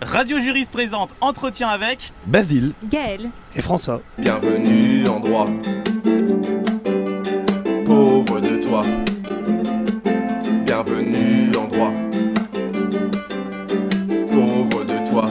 Radio Juriste présente Entretien avec Basile, Gaël et François. Bienvenue en droit, pauvre de toi. Bienvenue en droit, pauvre de toi.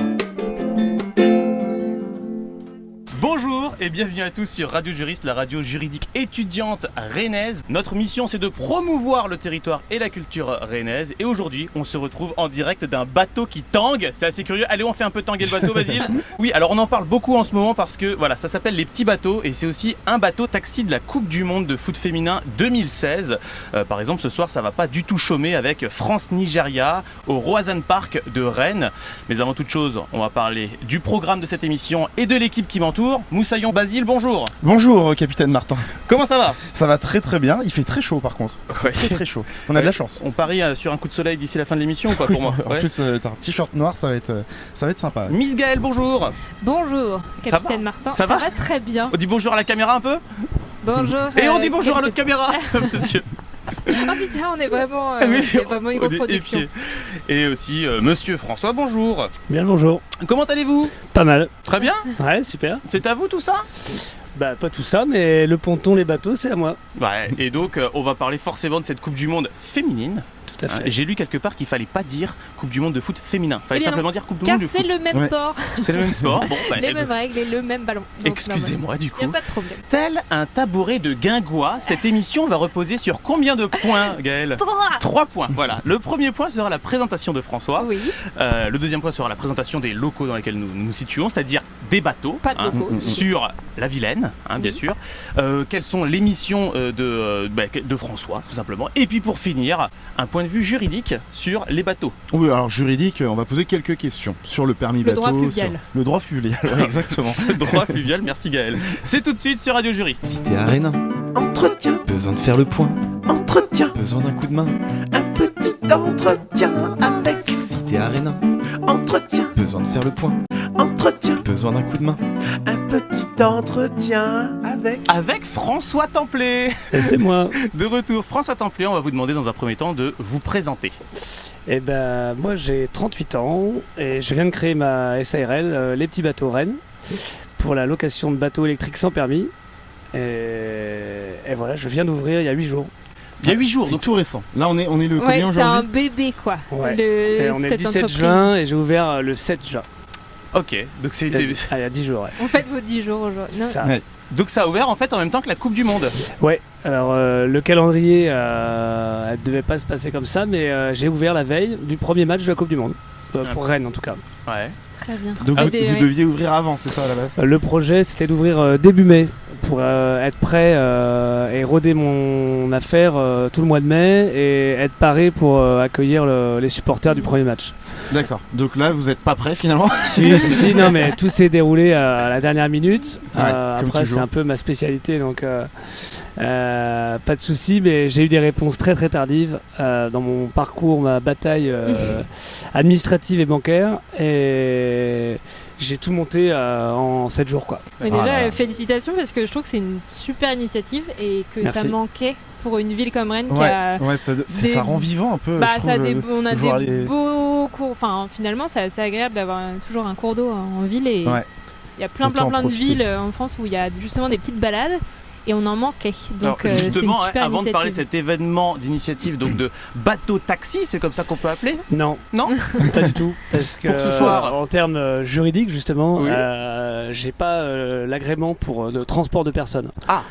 Bonjour et bienvenue à tous sur Radio Juriste, la radio juridique étudiante rennaise. Notre mission, c'est de promouvoir le territoire et la culture rennaise. Et aujourd'hui, on se retrouve en direct d'un bateau qui tangue. C'est assez curieux. Allez, on fait un peu tanguer le bateau, Basile. Oui, alors on en parle beaucoup en ce moment parce que voilà, ça s'appelle les petits bateaux et c'est aussi un bateau taxi de la Coupe du Monde de foot féminin 2016. Par exemple, ce soir, ça va pas du tout chômer avec France-Nigeria au Roazhon Park de Rennes. Mais avant toute chose, on va parler du programme de cette émission et de l'équipe qui m'entoure. Moussaillon, Basile, bonjour. Bonjour capitaine Martin. Comment ça va? Ça va très très bien, il fait très chaud par contre. Ouais. Très chaud, on a de la chance. On parie sur un coup de soleil d'ici la fin de l'émission ou pas pour moi? En plus t'as un t-shirt noir, ça va être sympa. Miss Gaëlle, bonjour. Bonjour, Ça capitaine va Martin. Ça va très bien. On dit bonjour à la caméra un peu? Bonjour. Et on dit bonjour à l'autre caméra. Parce que... Oh putain, on est vraiment, Oui, il y a vraiment une grosse production. Et aussi monsieur François, bonjour. Bien le bonjour. Comment allez-vous? Pas mal. Très bien. Ouais, super. C'est à vous tout ça? Bah pas tout ça, mais le ponton, les bateaux, c'est à moi. Ouais, et donc on va parler forcément de cette Coupe du Monde féminine. Tout à fait. J'ai lu quelque part qu'il fallait pas dire Coupe du Monde de foot féminin. Fallait Eh bien simplement non, dire Coupe du Car Monde de c'est foot. le même Ouais. sport, C'est le même sport. Bon, bah, les mêmes règles et le même ballon. Donc, excusez-moi du Il n'y coup. a pas de problème. Tel un tabouret de guingois, cette émission va reposer sur combien de points, Gaëlle? 3 points, voilà. Le premier point sera la présentation de François. Oui, Le deuxième point sera la présentation des locaux dans lesquels nous nous situons, c'est-à-dire des bateaux pas de locaux. sur la Vilaine, bien Oui. sûr. Quelles sont les missions de François, tout simplement. Et puis pour finir, un point de vue juridique sur les bateaux. Oui, alors juridique, on va poser quelques questions sur le permis Le bateau. droit fluvial. sur le droit fluvial, ouais, exactement. Droit fluvial, merci Gaël. C'est tout de suite sur Radio Juriste. Si t'es arénin, entretien, besoin de faire le point, entretien, besoin d'un coup de main, un petit entretien avec. Si t'es arénin, entretien, besoin de faire le point, entretien, besoin d'un coup de main, un petit entretien avec. Avec François Templet. Et c'est moi. De retour, François Templet, on va vous demander dans un premier temps de vous présenter. Et ben moi j'ai 38 ans et je viens de créer ma SARL, Les Petits Bateaux Rennes, pour la location de bateaux électriques sans permis. Et voilà, je viens d'ouvrir il y a 8 jours. Il y a 8 jours, C'est donc tout récent. Là on est le Ouais, combien c'est un aujourd'hui? bébé quoi. Ouais. Le, Et on est le cette 17 entreprise. juin et j'ai ouvert le 7 juin. ok, donc Il y a 10 jours, ouais. On fête vos 10 jours aujourd'hui. Non, Ça. Ouais. donc ça a ouvert en fait en même temps que la Coupe du Monde. Ouais, alors le calendrier, elle devait pas se passer comme ça, mais j'ai ouvert la veille du premier match de la Coupe du Monde. Pour Rennes en tout cas. Ouais. Très bien. Donc Ah, vous ouais. deviez ouvrir avant, c'est ça à la base? Le projet c'était d'ouvrir début mai pour être prêt et roder mon affaire tout le mois de mai et être paré pour accueillir les supporters du premier match. D'accord, donc là vous êtes pas prêt finalement? Si, non mais tout s'est déroulé à la dernière minute. Ouais, comme Après toujours. c'est un peu ma spécialité donc pas de souci, mais j'ai eu des réponses très très tardives dans mon parcours, ma bataille administrative et bancaire, et j'ai tout monté en 7 jours quoi. Mais déjà, Voilà. félicitations parce que je trouve que c'est une super initiative et que Merci. ça manquait pour une ville comme Rennes qui Ouais, a. ouais, ça rend vivant un peu. Bah, je ça a trouve, on a de voir des les- beaux cours. Enfin, finalement, c'est assez agréable d'avoir toujours un cours d'eau en ville. Et Ouais. il y a plein Autant en de profiter. villes en France où il y a justement des petites balades et on en manquait. Donc, Alors, c'est une justement, super avant de parler de initiative. cet événement d'initiative donc de bateau taxi, c'est comme ça qu'on peut appeler? Non, Non? pas du tout, parce que Pour ce soir. en termes juridiques justement, Oui. j'ai pas l'agrément pour le transport de personnes. Ah.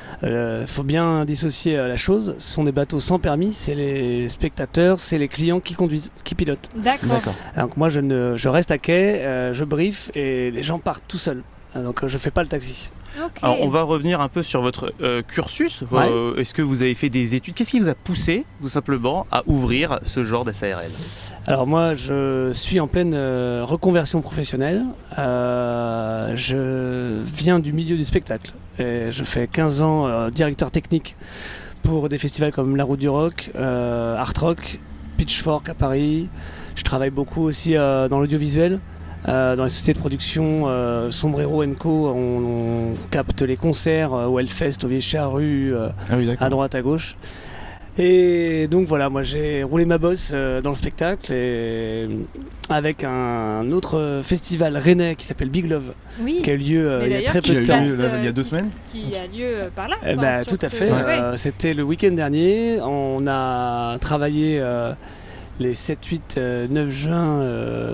Faut bien dissocier la chose. Ce sont des bateaux sans permis, c'est les spectateurs, c'est les clients qui conduisent, qui pilotent. D'accord. D'accord. Donc moi je reste à quai, je brief et les gens partent tout seuls. Donc je fais pas le taxi. Ok. Alors on va revenir un peu sur votre cursus. Ouais. Est-ce que vous avez fait des études? Qu'est-ce qui vous a poussé tout simplement à ouvrir ce genre d'SARL? Alors moi je suis en pleine reconversion professionnelle. Je viens du milieu du spectacle. Et je fais 15 ans directeur technique pour des festivals comme La Route du Rock, Art Rock, Pitchfork à Paris. Je travaille beaucoup aussi dans l'audiovisuel. Dans les sociétés de production, Sombrero & Co, on capte les concerts au Hellfest, au Vieille Charrue, Ah oui, d'accord. à droite, à gauche. Et donc voilà, moi j'ai roulé ma bosse dans le spectacle et avec un autre festival rennais qui s'appelle Big Love, Oui. qui a eu lieu Mais il y a d'ailleurs, très qui peu de Qui a temps. eu lieu passe, il y a 2 semaines. Qui a lieu par là. Eh quoi, ben, sur tout à ce- fait. ouais. C'était le week-end dernier. On a travaillé les 7, 8, 9 juin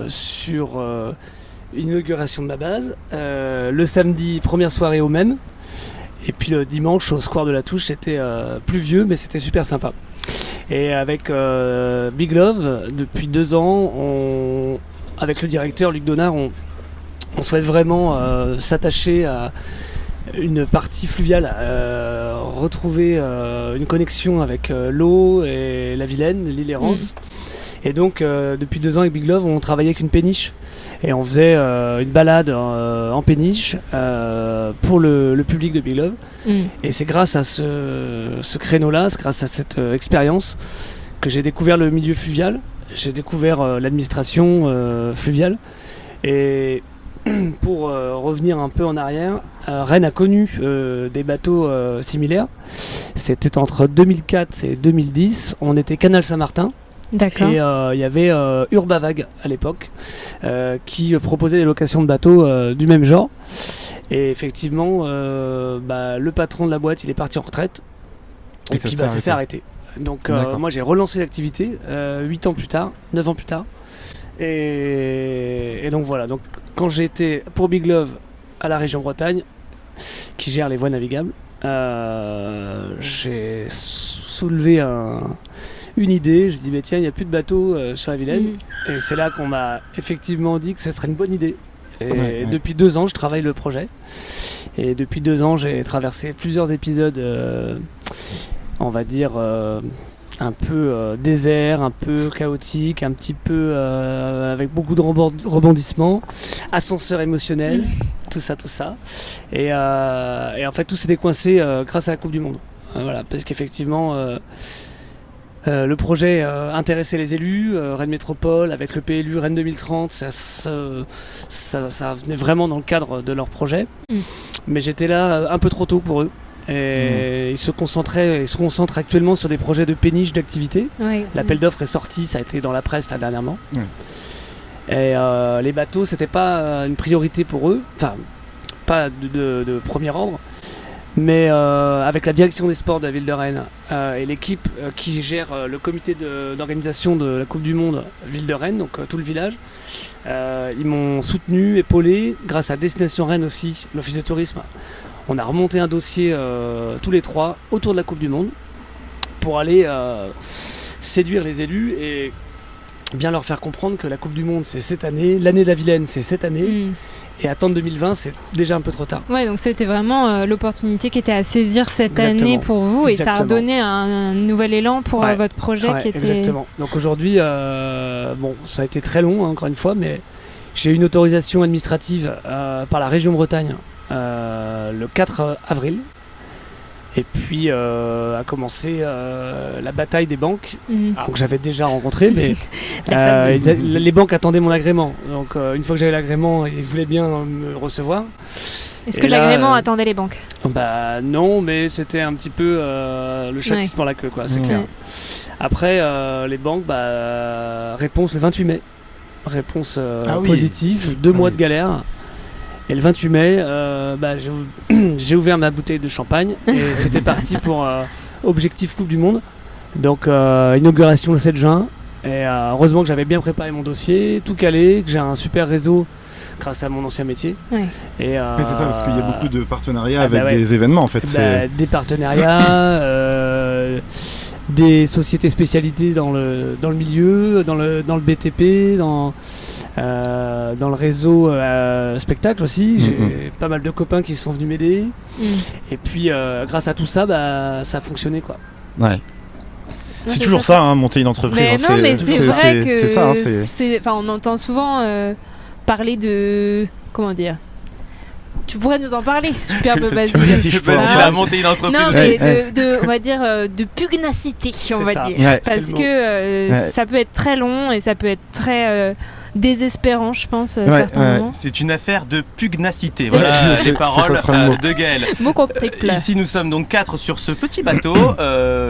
sur l'inauguration de ma base. Le samedi, première soirée au même. Et puis le dimanche, au Square de la Touche, c'était pluvieux, mais c'était super sympa. Et avec Big Love, depuis 2 ans, avec le directeur Luc Donard, on souhaite vraiment s'attacher à une partie fluviale, retrouver une connexion avec l'eau et la Vilaine, l'île Errance. Et donc depuis 2 ans avec Big Love, on travaillait avec une péniche et on faisait une balade en péniche pour le public de Big Love. Et c'est grâce à ce créneau-là, c'est grâce à cette expérience que j'ai découvert le milieu fluvial, j'ai découvert l'administration fluviale. Et pour revenir un peu en arrière, Rennes a connu des bateaux similaires. C'était entre 2004 et 2010. On était Canal Saint-Martin. D'accord. Et il y avait Urbavag à l'époque qui proposait des locations de bateaux du même genre. Et effectivement, le patron de la boîte, il est parti en retraite. Et, Et ça puis s'est ça s'est arrêté. Donc D'accord. moi j'ai relancé l'activité 8 ans plus tard, 9 ans plus tard. Et donc voilà, donc quand j'ai été pour Big Love à la région Bretagne, qui gère les voies navigables, j'ai soulevé une idée. J'ai dit mais tiens, il n'y a plus de bateaux sur la Vilaine. Et c'est là qu'on m'a effectivement dit que ce serait une bonne idée. Et depuis 2 ans, je travaille le projet. Et depuis 2 ans, j'ai traversé plusieurs épisodes, on va dire, un peu désert, un peu chaotique, un petit peu avec beaucoup de rebondissements, ascenseur émotionnel, tout ça. Et en fait, tout s'est décoincé grâce à la Coupe du Monde. Voilà, parce qu'effectivement, le projet intéressait les élus, Rennes Métropole, avec le PLU Rennes 2030, ça venait vraiment dans le cadre de leur projet. Mais j'étais là un peu trop tôt pour eux. Et ils se concentrent actuellement sur des projets de péniche d'activité. Ouais. L'appel d'offres est sorti, ça a été dans la presse là, dernièrement. Ouais. Et les bateaux, c'était pas une priorité pour eux, enfin, pas de premier ordre. Mais avec la direction des sports de la ville de Rennes et l'équipe qui gère le comité d'organisation de la Coupe du Monde ville de Rennes, donc tout le village, ils m'ont soutenu, épaulé, grâce à Destination Rennes aussi, l'office de tourisme. On a remonté un dossier tous les 3 autour de la Coupe du Monde pour aller séduire les élus et bien leur faire comprendre que la Coupe du Monde c'est cette année, l'année de la Vilaine c'est cette année. Et attendre 2020, c'est déjà un peu trop tard. Ouais, donc c'était vraiment l'opportunité qui était à saisir cette Exactement. année pour vous. Et ça a Exactement. donné un nouvel élan pour Ouais. votre projet Ouais, qui était... Exactement. Donc aujourd'hui, ça a été très long, hein, encore une fois, mais j'ai eu une autorisation administrative par la région Bretagne le 4 avril. Et puis a commencé la bataille des banques, que j'avais déjà rencontré, mais les banques attendaient mon agrément. Donc une fois que j'avais l'agrément, ils voulaient bien me recevoir. Est-ce Et que là, l'agrément attendait les banques? Bah non, mais c'était un petit peu le chat Ouais. qui se mord la queue, quoi, c'est Ouais. clair. Après, les banques, réponse le 28 mai. Réponse Ah oui. positive, 2 mois oui. de galère. Et le 28 mai, j'ai ouvert ma bouteille de champagne et c'était parti pour Objectif Coupe du Monde. Donc inauguration le 7 juin. Et heureusement que j'avais bien préparé mon dossier, tout calé, que j'ai un super réseau grâce à mon ancien métier. Ouais. Et, Mais c'est ça, parce qu'il y a beaucoup de partenariats bah avec ouais. des événements en fait. Des partenariats, des sociétés spécialisées dans le milieu, dans le BTP, dans le réseau spectacle aussi. J'ai pas mal de copains qui sont venus m'aider. Et puis grâce à tout ça, ça a fonctionné, quoi. Ouais. C'est toujours ça, hein, monter une entreprise. Mais hein, non, mais c'est vrai que c'est ça, hein, on entend souvent parler de... Comment dire? Tu pourrais nous en parler, superbe Parce Basile. que je pense qu'il a monté une entreprise. Non, Ouais, mais on va dire, de pugnacité, on va ça. dire. Ouais, Parce c'est le que Ouais. ça peut être très long et ça peut être très désespérant, je pense, à Ouais, certains ouais. moments. C'est une affaire de pugnacité. Voilà C'est- les paroles ça sera le mot. de Gaël. Mot compliqué. Ici, nous sommes donc 4 sur ce petit bateau.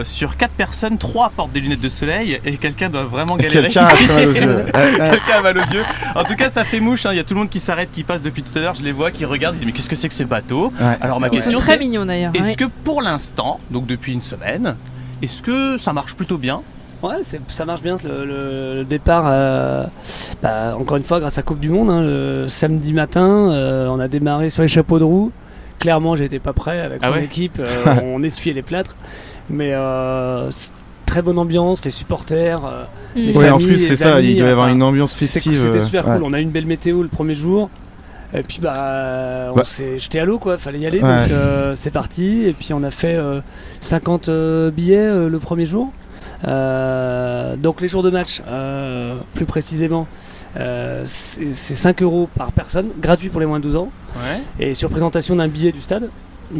Sur 4 personnes, 3 portent des lunettes de soleil et quelqu'un doit vraiment galérer. Quelqu'un a très mal aux yeux. Quelqu'un a mal aux yeux. En tout cas, ça fait mouche. Il y a tout le monde qui s'arrête, qui passe depuis tout à l'heure. Je les vois, qui regardent. Ils disent mais qu'est-ce que c'est que ce bateau? Ouais. Alors ma Ils sont question très c'est mignons d'ailleurs. est-ce ouais. que pour l'instant, donc depuis une semaine, est-ce que ça marche plutôt bien? Ouais, ça marche bien le départ. Encore une fois, grâce à Coupe du Monde, hein, le samedi matin, on a démarré sur les chapeaux de roue. Clairement, j'étais pas prêt avec Ah mon ouais équipe. On essuyait les plâtres, mais très bonne ambiance, les supporters. Les Ouais, en familles, plus, c'est les ça, amis, il doit y avoir enfin, une ambiance festive. C'était super ouais. cool. On a eu une belle météo le premier jour. Et puis on s'est jeté à l'eau, quoi. Fallait y aller. Ouais. Donc c'est parti. Et puis on a fait 50 billets le premier jour. Donc les jours de match, plus précisément, c'est 5 € par personne, gratuit pour les moins de 12 ans. Ouais. Et sur présentation d'un billet du stade,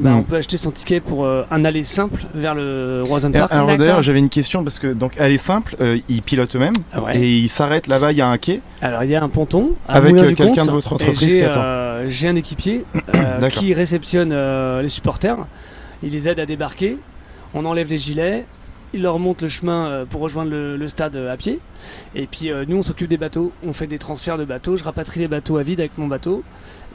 on peut acheter son ticket pour un aller simple vers le Roison Park. Alors D'accord. d'ailleurs, j'avais une question parce que donc elle est simple, ils pilotent eux-mêmes Ah ouais. et ils s'arrêtent là-bas, il y a un quai. Alors il y a un ponton à Avec, Moulin-du-Comte, quelqu'un de votre entreprise et qui attend. j'ai un équipier D'accord. qui réceptionne les supporters. Il les aide à débarquer. On enlève les gilets. Il leur montre le chemin pour rejoindre le stade à pied. Et puis nous on s'occupe des bateaux. On fait des transferts de bateaux. Je rapatrie les bateaux à vide avec mon bateau.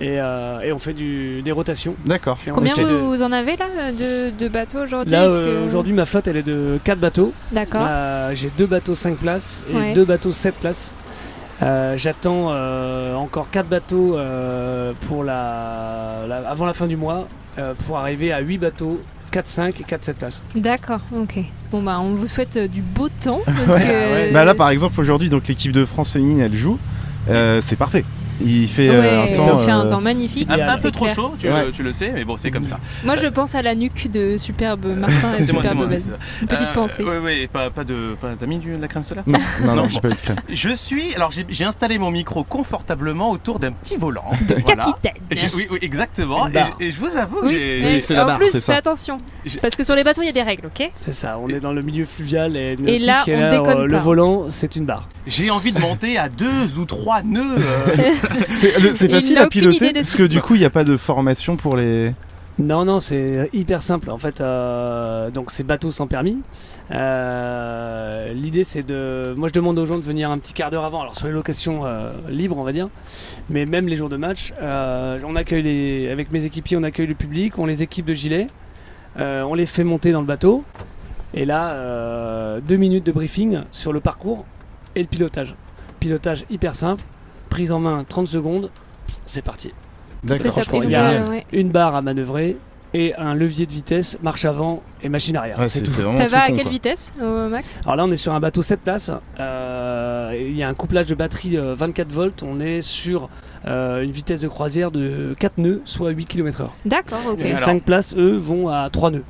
Et on fait des rotations. D'accord. Et on Combien essaie de- vous en avez là de bateaux aujourd'hui? Là Est-ce que- aujourd'hui ma flotte elle est de 4 bateaux. D'accord. J'ai 2 bateaux 5 places et Ouais. 2 bateaux 7 places. J'attends encore 4 bateaux avant la fin du mois pour arriver à 8 bateaux, 4-5 et 4-7 places. D'accord, ok. Bon bah on vous souhaite du beau temps. Parce Ouais. que... Bah là par exemple aujourd'hui donc l'équipe de France féminine elle joue, c'est parfait. Il fait Ouais, un il temps. fait un temps magnifique. Un c'est peu trop clair. chaud, Ouais. tu le sais, mais bon, c'est comme ça. Moi je pense à la nuque de Superbe Martin et C'est moi, Superbe c'est Baz. ça. Une petite pensée. Oui, t'as mis de la crème solaire? Non, Non, j'ai bon. pas eu de crème. Alors j'ai installé mon micro confortablement autour d'un petit volant. De Voilà. capitaine. Oui, exactement. Une barre. Et je vous avoue que Oui, j'ai. mais c'est la en barre, plus c'est fais ça. attention. J'ai- Parce que sur les bateaux il y a des règles, ok? C'est ça, on est dans le milieu fluvial et nautique. Et là, on déconne le pas. volant c'est une barre. J'ai envie de monter à 2 ou 3 nœuds. C'est Il facile n'a à aucune piloter idée parce dessus. que du coup il n'y a pas de formation pour les. Non, c'est hyper simple. En fait, donc c'est bateau sans permis. L'idée, c'est moi, je demande aux gens de venir un petit quart d'heure avant. Alors sur les locations libres, on va dire, mais même les jours de match, on accueille avec mes équipiers, on accueille le public, on les équipe de gilets, on les fait monter dans le bateau. Et là, 2 minutes de briefing sur le parcours et le pilotage. Pilotage hyper simple, prise en main 30 secondes, c'est parti. C'est D'accord. top. je pense Et qu'il donc, y a- génial. ouais. Une barre à manœuvrer et un levier de vitesse, marche avant et machine arrière. Ouais, c'est c'est tout. vraiment Ça tout va à con, quelle quoi. vitesse au max? Alors là, on est sur un bateau 7 places. Il y a un couplage de batterie 24 volts. On est sur une vitesse de croisière de 4 nœuds, soit 8 km/h. D'accord, ok. Les Alors- 5 places, eux, vont à 3 nœuds.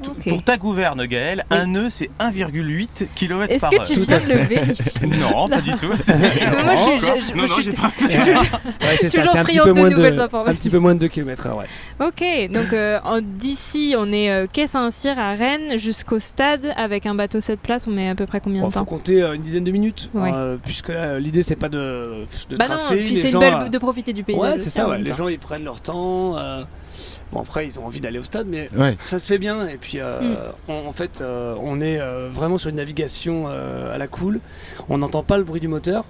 Ok. Pour ta gouverne, Gaël, un nœud c'est 1,8 km Est-ce par que heure. tu Tout viens à de fait. le vérifier? Non, pas du tout. Moi, je Non, suis- j'ai pas. Ouais, c'est Toujours c'est un petit friande peu de moins nouvelles un informations. petit peu moins de 2 km/h, ouais. Ok, donc d'ici, on est quai Saint-Cyr à Rennes jusqu'au stade avec un bateau 7 places. On met à peu près combien Bon, de faut temps? compter une dizaine de minutes, Ouais. puisque là, l'idée c'est pas de Bah non, tracer. puis les c'est une gens, belle de profiter du paysage. Ouais, aussi c'est ça. en Ouais. même Les temps. gens ils prennent leur temps. Bon après ils ont envie d'aller au stade, mais Ouais. ça se fait bien. Et puis en fait on est vraiment sur une navigation à la cool. On n'entend pas le bruit du moteur,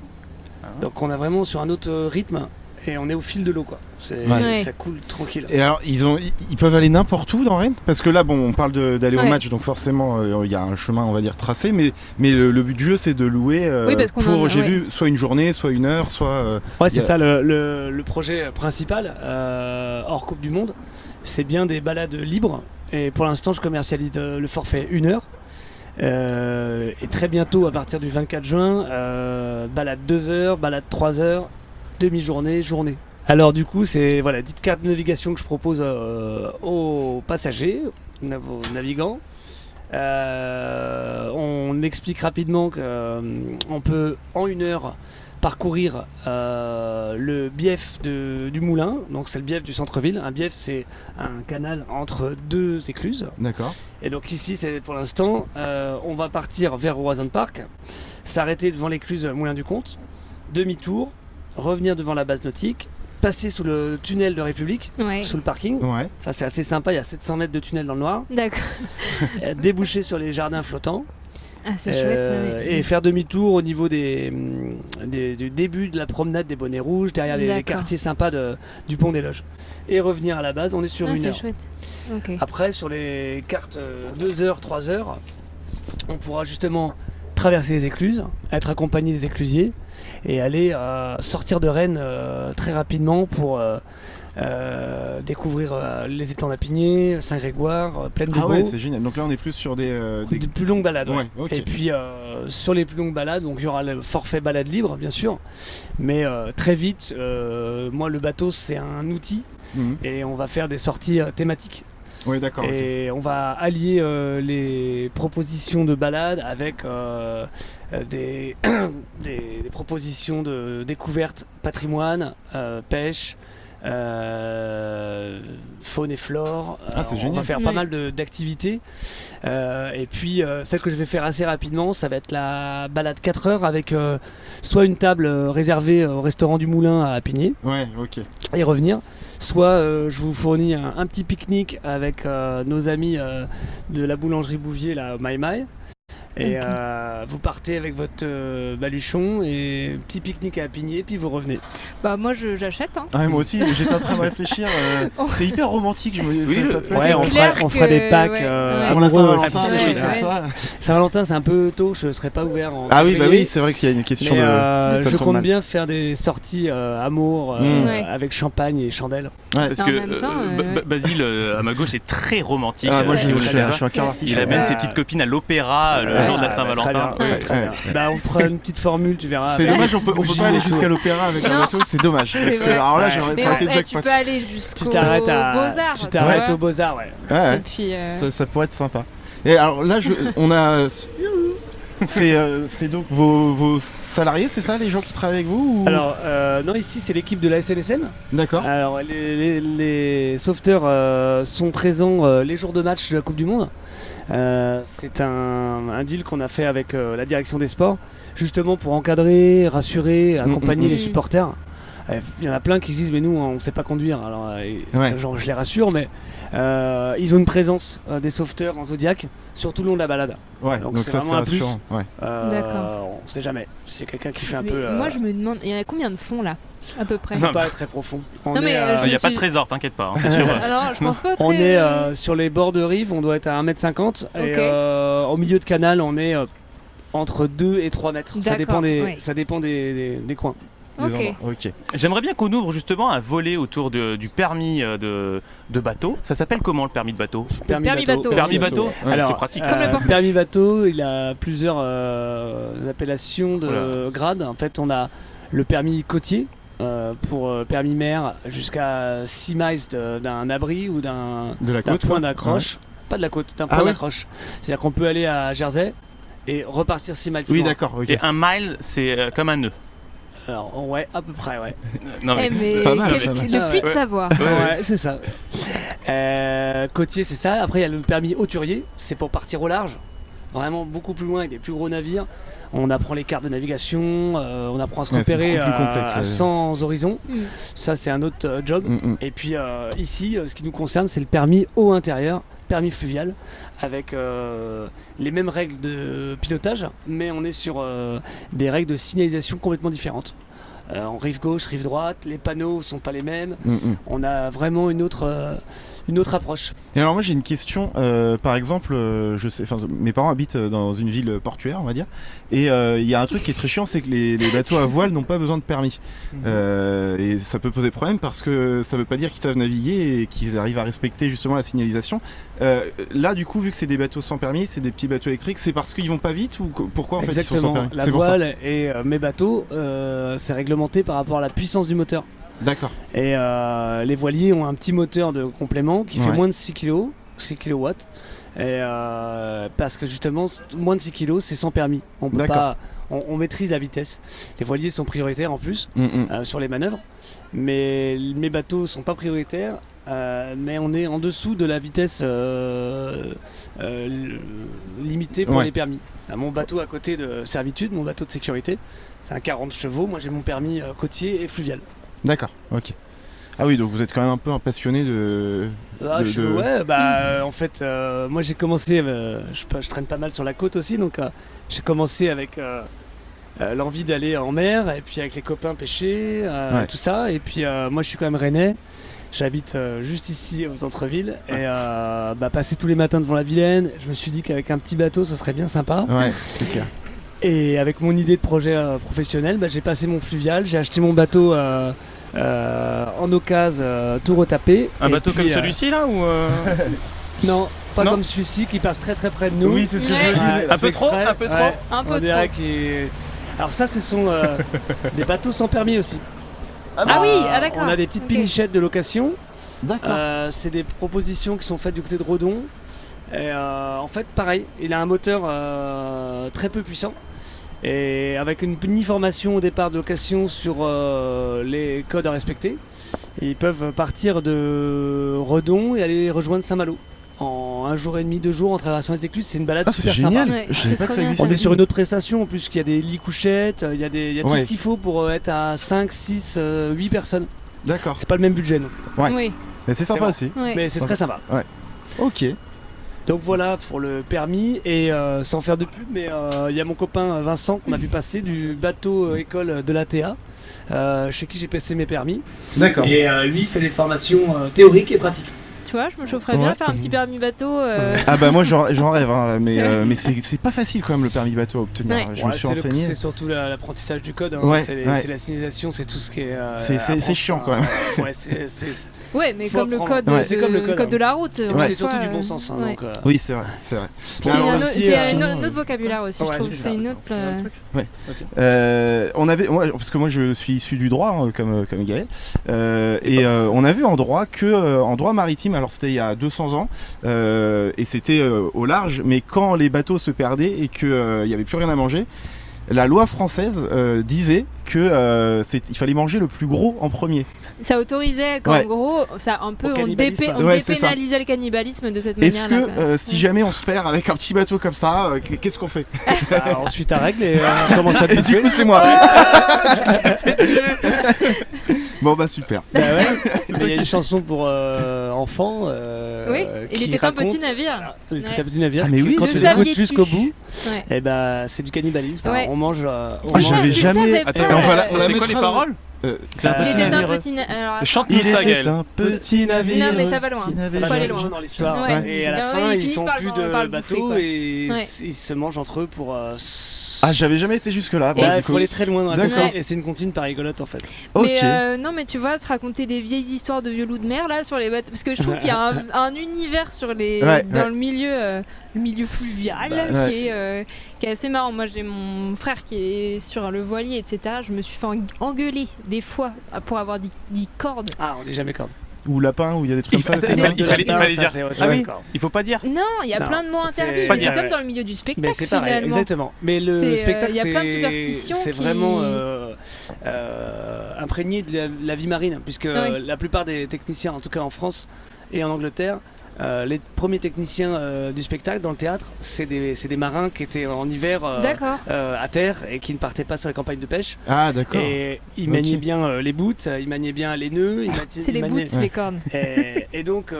donc on est vraiment sur un autre rythme et on est au fil de l'eau quoi. Ouais. Ça coule tranquille. Et alors ils peuvent aller n'importe où dans Rennes parce que là bon on parle d'aller au Ouais. match donc forcément il y a un chemin on va dire tracé mais le but du jeu c'est de louer Oui, parce qu'on pour en a- j'ai ouais. vu soit une journée soit une heure soit Ouais, c'est y a- ça le projet principal hors Coupe du Monde. C'est bien des balades libres et pour l'instant je commercialise le forfait 1 heure. Et très bientôt, à partir du 24 juin, balade 2 heures, balade 3 heures, demi-journée, journée. Alors du coup, c'est voilà, dites carte de navigation que je propose aux passagers, aux navigants. On explique rapidement qu'on peut en 1 heure parcourir le bief du moulin, donc c'est le bief du centre-ville. Un bief, c'est un canal entre 2 écluses. d'accord. Et donc ici, c'est pour l'instant, on va partir vers Roison Park, s'arrêter devant l'écluse Moulin du Comte, demi-tour, revenir devant la base nautique, passer sous le tunnel de République, Ouais. sous le parking. Ouais. Ça, c'est assez sympa, il y a 700 mètres de tunnel dans le noir. D'accord. Déboucher sur les jardins flottants. Ah, c'est chouette ça. Ouais. Et faire demi-tour au niveau du début de la promenade des Bonnets Rouges, derrière les D'accord. quartiers sympas du Pont des Loges. Et revenir à la base, on est sur Ah, une c'est heure. chouette. Ok. Après, sur les cartes 2 heures, 3 heures, on pourra justement traverser les écluses, être accompagné des éclusiers et aller sortir de Rennes très rapidement pour découvrir les étangs d'Apigné, Saint-Grégoire, Plaine de Ah ouais, Beau. c'est génial. Donc là, on est plus sur des Plus longues balades. Ouais. Ouais, ok. Et puis sur les plus longues balades, donc il y aura le forfait balade libre, bien sûr. Mais très vite, moi, le bateau, c'est un outil Mhm. et on va faire des sorties thématiques. Ouais, d'accord. ok. Et on va allier les propositions de balade avec des propositions de découverte patrimoine, pêche, faune et flore. Ah, c'est On va génial. faire pas Ouais. mal d'activités. Et puis celle que je vais faire assez rapidement, ça va être la balade 4 heures avec soit une table réservée au restaurant du Moulin à Apigné Ouais, ok. et revenir. Soit je vous fournis un petit pique-nique avec nos amis de la boulangerie Bouvier, la Mai Mai. Et Ok. vous partez avec votre baluchon et petit pique-nique à Apigné, puis vous revenez. Bah moi j'achète. Hein. Ah, moi aussi, j'étais en train de réfléchir. C'est hyper romantique. Oui, ça peut- Ouais, on clair fera des que- packs ouais, Pour la amoureux. Saint-Valentin, Ouais, des choses ouais. comme ça. Saint-Valentin, c'est un peu tôt, je ne serai pas ouvert en Ah oui, bah février. oui, c'est vrai qu'il y a une question Mais de. ça je tourne compte mal. bien faire des sorties amour Mm. Ouais. avec champagne et chandelle. Ouais. Parce En que même temps, Basile, à ma gauche, est très romantique. Ah, moi, si je vous le savez suis pas. un cœur d'artiste. Il amène Ouais. ses petites copines à l'opéra le Ouais. jour de la Très Saint-Valentin. bien, Ouais, très ouais. bien. Bah, on fera une petite formule, tu verras. C'est avec dommage, on peut bougie pas aller et tout. jusqu'à l'opéra avec un Non. bateau, c'est dommage. Parce que, vrai. alors là, Ouais. ça Mais aurait été tu jackpot. peux aller Tu jusqu'aux t'arrêtes Beaux-Arts. tu t'arrêtes vois. aux Beaux-Arts, ouais. Ouais, Et ouais. puis. Ça pourrait être sympa. Et alors là, on a. C'est donc vos salariés, c'est ça, les gens qui travaillent avec vous ou... Alors, non, ici c'est l'équipe de la SNSM. D'accord. Alors, les sauveteurs sont présents les jours de match de la Coupe du Monde. C'est un deal qu'on a fait avec la direction des sports, justement pour encadrer, rassurer, accompagner les supporters. Il y en a plein qui se disent mais nous on sait pas conduire, alors Ouais. genre, je les rassure, mais ils ont une présence des sauveteurs en Zodiac sur tout le long de la balade. Ouais, donc donc c'est ça c'est vraiment un plus. rassurant. Ouais. D'accord. On sait jamais, c'est quelqu'un qui fait un Mais peu moi je me demande, il y en a combien de fonds là à peu près? c'est pas très profond. On Non, mais, est, je Il n'y a me pas de suis- trésor, t'inquiète pas, hein, c'est sûr. Alors je pense pas. on très- est sur les bords de rive, on doit être à 1m50 et Ok. au milieu de canal on est entre 2 et 3 mètres. Ça dépend D'accord, ouais. ça dépend des coins. Des Ok. endroits. Ok. J'aimerais bien qu'on ouvre justement un volet autour du permis de bateau. Ça s'appelle comment le permis de bateau? Permis bateau. Permis bateau. Ouais. C'est pratique. Comme le portrait. permis bateau, il a plusieurs appellations de Voilà. grades. En fait, on a le permis côtier pour permis mer jusqu'à 6 miles d'un abri ou d'un De la d'un côte. point ouais. d'accroche. Pas de la côte, d'un Ah point oui. d'accroche. C'est-à-dire qu'on peut aller à Jersey et repartir 6 miles plus Oui, loin. d'accord. Ok. Et un mile, c'est comme un nœud. Alors, ouais, à peu près, ouais. Non, Eh, mais... mais Pas mal, quel- pas mal. le puits de Ouais. savoir. Ouais, c'est ça. Côtier, c'est ça. Après, il y a le permis hauturier. C'est pour partir au large. Vraiment beaucoup plus loin avec des plus gros navires. On apprend les cartes de navigation, on apprend à se Ouais, c'est repérer beaucoup plus complexe, à là. 100 horizons. Mm. Ça, c'est un autre job. Mm, mm. Et puis ici, ce qui nous concerne, c'est le permis eau intérieure, permis fluvial, avec les mêmes règles de pilotage, mais on est sur des règles de signalisation complètement différentes. En rive gauche, rive droite, les panneaux sont pas les mêmes. Mm, mm. On a vraiment une autre approche. Et alors moi j'ai une question, par exemple, je sais, enfin mes parents habitent dans une ville portuaire on va dire, et il y a un truc qui est très chiant, c'est que les bateaux à voile n'ont pas besoin de permis, et ça peut poser problème parce que ça veut pas dire qu'ils savent naviguer et qu'ils arrivent à respecter justement la signalisation. Là du coup vu que c'est des bateaux sans permis, c'est des petits bateaux électriques, c'est parce qu'ils vont pas vite ou pourquoi en fait ils sont sans Exactement. permis? La C'est pour ça. voile et mes bateaux, c'est réglementé par rapport à la puissance du moteur. D'accord. Et les voiliers ont un petit moteur de complément qui fait Ouais. moins de 6 kg, 6 kW. Et parce que justement, moins de 6 kg, c'est sans permis. On peut D'accord. pas, on maîtrise la vitesse. Les voiliers sont prioritaires en plus Mm, mm. sur les manœuvres. Mais mes bateaux sont pas prioritaires mais on est en dessous de la vitesse limitée pour Ouais. les permis. Mon bateau à côté de Servitude, mon bateau de sécurité, c'est un 40 chevaux. Moi j'ai mon permis côtier et fluvial. D'accord, ok. Ah oui, donc vous êtes quand même un peu un passionné de... Ouais, en fait, moi j'ai commencé, je traîne pas mal sur la côte aussi, donc j'ai commencé avec l'envie d'aller en mer, et puis avec les copains pêcher, Ouais. tout ça, et puis moi je suis quand même rennais, j'habite juste ici au centre-ville, et passer tous les matins devant la Vilaine, je me suis dit qu'avec un petit bateau ce serait bien sympa. Ouais, c'est clair. Et avec mon idée de projet professionnel, j'ai passé mon fluvial, j'ai acheté mon bateau en occasion, tout retapé. Un Et bateau puis, comme celui-ci là ou Non, pas Non. comme celui-ci qui passe très très près de nous. Oui, c'est ce que je Ouais. me disais. Un peu trop, exprès, un peu trop. ouais. Un peu On dirait trop. Alors ça, ce sont des bateaux sans permis aussi. Ah oui, d'accord. On a des petites Ok. pinichettes de location. D'accord. C'est des propositions qui sont faites du côté de Redon. Et en fait, pareil, il a un moteur très peu puissant. Et avec une uniformation au départ de location sur les codes à respecter. Et ils peuvent partir de Redon et aller rejoindre Saint-Malo. En 1 jour et demi, 2 jours en traversant les écluses. C'est une balade Ah, c'est super génial. sympa. Ouais, Je savais c'est pas que trop ça bien. existait. On est sur une autre prestation en plus qu'il y a des lits couchettes, il y a tout Ouais. ce qu'il faut pour être à 5, 6, 8 personnes. D'accord. C'est pas le même budget non. Ouais. Oui, Mais c'est sympa bon. aussi. oui. Mais c'est très sympa. Ok. Donc voilà pour le permis et sans faire de pub, mais il y a mon copain Vincent qu'on a pu passer du bateau école de l'ATA, chez qui j'ai passé mes permis. D'accord. Et lui il fait des formations théoriques et pratiques. Tu vois, je me chaufferais bien Ouais. à faire un petit permis bateau. Ah bah moi j'en rêve, hein, mais c'est pas facile quand même le permis bateau à obtenir. Ouais. Je me suis renseigné. C'est surtout l'apprentissage du code, hein. Ouais, c'est ouais. la signalisation, c'est tout ce qui est. C'est chiant quand même. Ouais, c'est Ouais, mais Faut comme le apprendre. code, Ouais. C'est comme le code, de la route. en c'est soi, surtout du bon sens. hein, ouais. donc, Oui, c'est vrai, c'est vrai. Puis Mais alors, c'est aussi, c'est sinon, un autre vocabulaire aussi, ouais, je trouve. c'est C'est ça. une autre. On avait, parce que moi je suis issu du droit, hein, comme Gaël, et on a vu en droit que en droit maritime, alors c'était il y a 200 ans, et c'était au large, mais quand les bateaux se perdaient et qu'il n'y avait plus rien à manger, la loi française disait que il fallait manger le plus gros en premier. Ça autorisait qu'en Ouais. gros, ça un peu Au on cannibalisme. Ouais, c'est ça. dépénalisait le cannibalisme de cette Est-ce manière-là. que quoi. si jamais on se perd avec un petit bateau comme ça, qu'est-ce qu'on fait? bah, ensuite à règle et on commence à Et du bouffer. coup c'est moi. Bon bah super. Bah ouais. Mais il y a une chanson pour enfants. Oui, il qui était un raconte- petit navire. Ah, Il était Ouais. un petit navire. Ah, mais oui, quand c'est tu ça. l'écoutes Saviez-tu jusqu'au bout, Ouais. et bah c'est du cannibalisme. Ouais. On mange. Ah, Je j'avais le jamais. savais Attends, pas. on va la- on la c'est quoi les mettra dans- paroles Il était un navire. petit. Alors, attends. Chante-nous Il ça, était Gaël. un petit navire. Non, mais ça va loin. qui n'avait Faut aller jamais- loin. Dans l'histoire. Ouais. Et à la Ah fin, oui, ils ils finissent sont par plus le- par de le bouffer, bateaux quoi. et Ouais. ils se mangent entre eux pour. Ah, j'avais jamais été jusque là. Et Ouais, il si. faut aller très loin dans la D'accord. comptine. Et c'est une comptine pas rigolote en fait. Ok. Mais non, mais tu vois, se raconter des vieilles histoires de vieux loups de mer là sur les bateaux, parce que je trouve qu'il y a un univers sur les Ouais, dans ouais. le milieu fluvial Bah, ouais. qui est assez marrant. Moi, j'ai mon frère qui est sur le voilier, etc. Je me suis fait engueuler des fois pour avoir dit corde. Ah, on dit jamais corde. Ou lapin, où il y a des trucs comme ça. Il c'est fallait- ça il fallait dire. Ah oui. Il faut pas dire. Non, il y a Non, plein de mots c'est- interdits. Pas Mais c'est dire, comme ouais. dans le milieu du spectacle Mais c'est pareil, finalement. exactement. Mais le C'est, spectacle, y a plein de superstitions c'est qui- vraiment imprégné de la vie marine, puisque Oui. la plupart des techniciens, en tout cas en France et en Angleterre, les premiers techniciens du spectacle dans le théâtre, c'est des marins qui étaient en hiver D'accord. à terre et qui ne partaient pas sur les campagnes de pêche. Ah, d'accord. Et ils Ok. maniaient bien les boots, ils maniaient bien les nœuds. C'est les boots, les cornes. Et donc,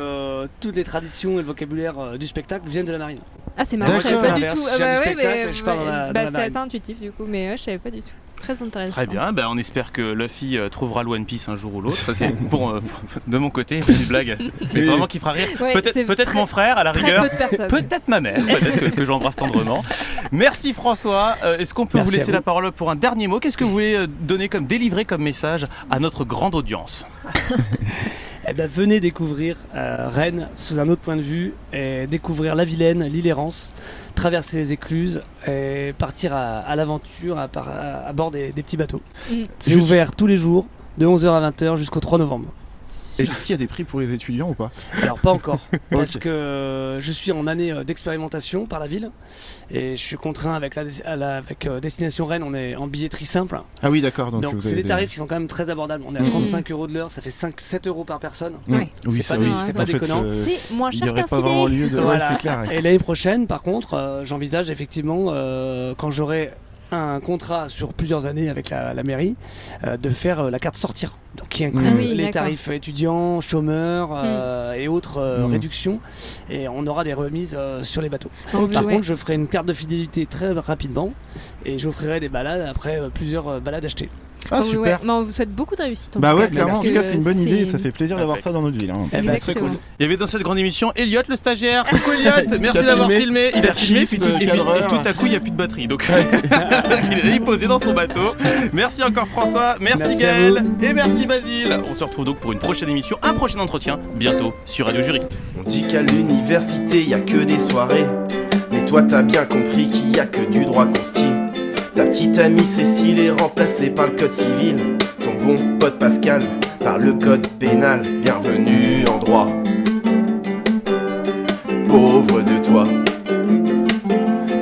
toutes les traditions et le vocabulaire du spectacle viennent de la marine. Ah, c'est marrant, je D'accord. savais pas du L'inverse, tout. je viens du ouais, spectacle mais- et je pars dans la bah, c'est marine. assez intuitif du coup, mais je savais pas du tout. C'est très intéressant. Très bien, on espère que Luffy trouvera le One Piece un jour ou l'autre. Ça, c'est pour, de mon côté, c'est une blague, mais Oui. vraiment qui fera rire. Ouais, c'est Peut-être très- mon frère à la Très rigueur. peu de personnes. Peut-être ma mère, peut-être que j'embrasse tendrement. Merci François. Est-ce qu'on peut Merci vous à laisser vous. la parole pour un dernier mot? Qu'est-ce que vous voulez délivrer comme message à notre grande audience? Eh ben, venez découvrir Rennes sous un autre point de vue et découvrir la Vilaine, l'Île-Errance, traverser les écluses et partir à l'aventure à bord des petits bateaux. Mm. C'est ouvert tous les jours de 11h à 20h jusqu'au 3 novembre. Et est-ce qu'il y a des prix pour les étudiants ou pas? Alors pas encore, parce que je suis en année d'expérimentation par la ville et je suis contraint avec Destination Rennes, on est en billetterie simple. Ah oui, d'accord. Donc vous c'est avez des tarifs qui sont quand même très abordables. On est à 35 € de l'heure, ça fait 7 € par personne. Ouais. Oui, C'est pas oui. des- c'est pas En fait, déconnant. C'est moins il cher n'y aurait qu'un pas vraiment ciné. lieu de. Voilà. Ouais, c'est clair. Et l'année prochaine, par contre, j'envisage effectivement, quand j'aurai un contrat sur plusieurs années avec la mairie, de faire la carte sortir, donc qui inclut Ah oui, les d'accord. tarifs étudiants, chômeurs et autres réductions, et on aura des remises sur les bateaux. Donc, Par ouais. contre, je ferai une carte de fidélité très rapidement et j'offrirai des balades après plusieurs balades achetées. Ah, Ouais, super. mais on vous souhaite beaucoup de réussite. Bah ouais, cas, clairement, en parce tout cas, que c'est une bonne idée et ça c'est- fait plaisir d'avoir ça dans notre ville. hein. Eh ben, Très cool. Exactement. Il y avait dans cette grande émission Elliot le stagiaire. Coucou Elliot, merci a d'avoir filmé, filmé. Il a filmé, perchiste, puis tout, et puis- cadreur. et tout à coup il n'y a plus de batterie. Donc il est posé dans son bateau. Merci encore François, merci Merci à Gaël et merci Basile. On se retrouve donc pour une prochaine émission, un prochain entretien, bientôt sur Radio Juriste. On dit qu'à l'université y a que des soirées, mais toi t'as bien compris qu'il y a que du droit consti. Ta petite amie Cécile est remplacée par le code civil, ton bon pote Pascal par le code pénal. Bienvenue en droit, pauvre de toi.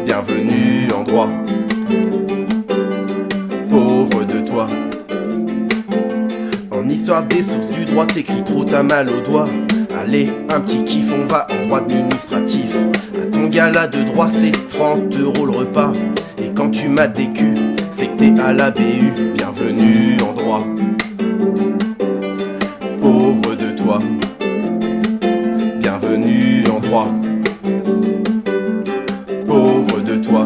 Bienvenue en droit, pauvre de toi. En histoire des sources du droit, t'écris trop, t'as mal au doigt. Allez, un petit kiff, on va en droit administratif. À ton gala de droit, c'est 30 € le repas. Et quand tu m'as des culs, c'est que t'es à la BU. Bienvenue en droit, pauvre de toi. Bienvenue en droit, pauvre de toi.